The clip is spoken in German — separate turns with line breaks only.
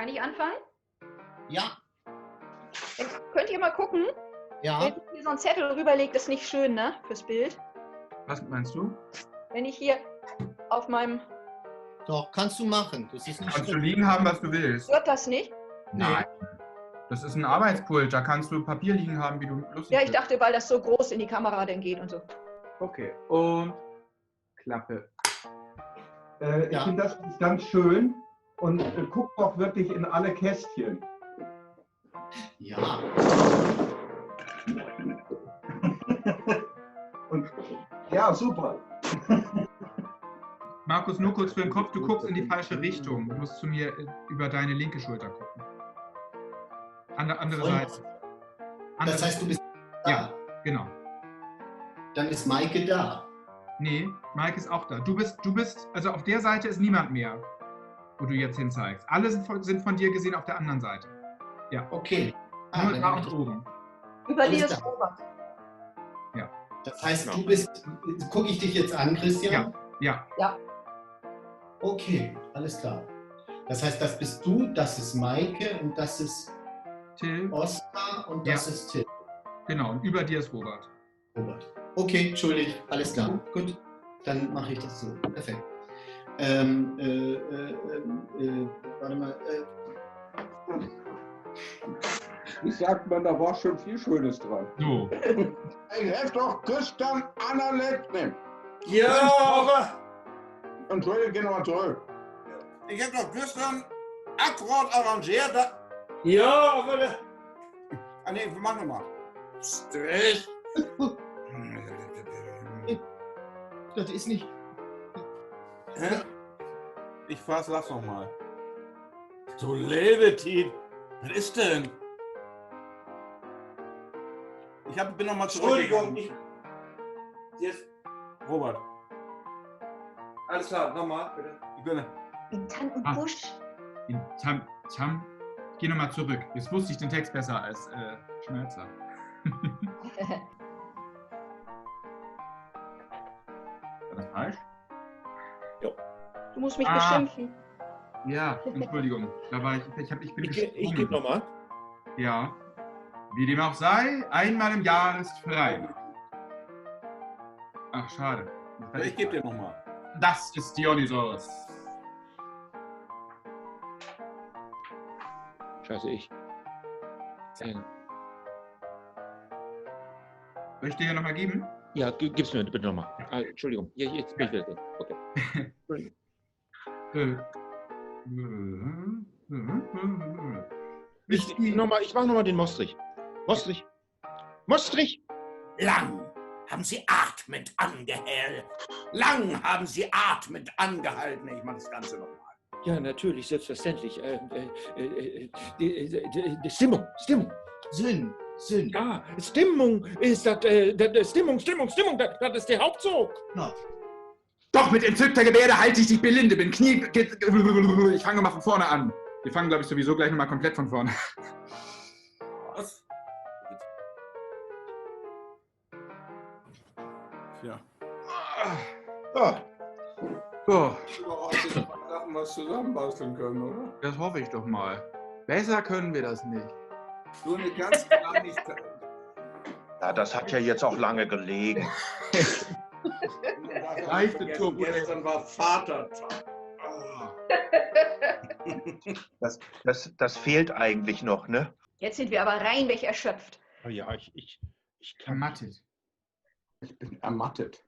Kann ich anfangen?
Ja.
Jetzt könnt ihr mal gucken.
Ja.
Wenn ich hier so einen Zettel rüberlege, das ist nicht schön, ne? Fürs Bild.
Was meinst du?
Wenn ich hier auf meinem...
Doch, kannst du machen. Das ist nicht
Kannst du
schlimm.
liegen haben, was du willst.
Stört das nicht?
Nein. Das ist ein Arbeitspult, da kannst du Papier liegen haben, wie du lustig
Ja, ich
bist.
dachte, weil das so groß in die Kamera dann geht und so.
Okay, und Klappe.
Ich
Ja.
finde das ganz schön und guck doch wirklich in alle Kästchen.
Ja.
Und, ja, super.
Markus, nur kurz für den Kopf, du guckst in die falsche Richtung. Du musst zu mir über deine linke Schulter gucken. Andere Seite.
Das heißt, du bist da.
Ja, genau.
Dann ist Maike da.
Nee, Mike ist auch da. Du bist, also auf der Seite ist niemand mehr, wo du jetzt hin zeigst. Alle sind von dir gesehen auf der anderen Seite. Ja.
Okay.
Nur
dann
da
hab ich
und
das-
oben.
Über
Alles
dir ist
klar.
Robert.
Das heißt, du bist. Gucke ich dich jetzt an, Christian?
Ja.
Okay, alles klar. Das heißt, das bist du, das ist Maike und das ist
Till,
Oskar und das
Ja.
ist Tim.
genau. Und über dir ist Robert.
Robert. Okay, entschuldigt, alles klar. Gut, dann mache ich das so. Perfekt. Warte mal.
Wie sagt man, da war schon viel Schönes dran.
So.
Ich hätte doch Christian Annerlet nehmen.
Ja, aber
Entschuldigung, geh nochmal zurück.
ich habe doch gestern akkurat arrangiert. Ja, aber... Ah ne, mach nochmal. Strich.
Das ist nicht.
Hä? Ich lass nochmal. Du Lebetin. Was ist denn? Bin nochmal zurück. Entschuldigung. Jetzt. Robert. Alles klar, nochmal, bitte. Ich bin.
In Tann und
Ah.
Busch.
Tam. Geh nochmal zurück. Jetzt wusste ich den Text besser als Schmelzer. War das falsch?
Du musst mich
Ah.
beschimpfen.
Ja, Entschuldigung. Da war ich bin
Ich
gesprungen.
gebe nochmal.
Ja. Wie dem auch sei, einmal im Jahr ist frei. Ach, schade.
Ich gebe dir nochmal.
Das ist Dionysos.
Scheiße, ich.
Soll ich dir ja nochmal geben?
Ja, gib's mir bitte nochmal. Ah, Entschuldigung, jetzt bin ich wieder drin. Okay. Ich mach nochmal den Mostrich. Mostrich!
Lang haben sie atmend angehalten. Lang haben sie atmend angehalten. Ich mache das Ganze nochmal.
Ja, natürlich, selbstverständlich. Stimmung.
Sinn.
Ja, Stimmung ist das, Stimmung, das ist der Hauptzug.
Ja.
Doch, mit entzückter Gebärde halte ich dich belinde, bin Knie... Ich fange mal von vorne an. Wir fangen, glaube ich, sowieso gleich nochmal komplett von vorne.
Was? Ja.
So,
Sachen was zusammenbasteln können, oder?
das hoffe ich doch mal. Besser können wir das nicht.
Nur eine ganz Kleinigkeit.
Ja, das hat ja jetzt auch lange gelegen.
Leichte Turbulenz.
Gestern war Vatertag.
Das fehlt eigentlich noch, ne?
Jetzt sind wir aber reinweg erschöpft.
Oh ja, ich kann.
Ermattet.
Ich bin ermattet.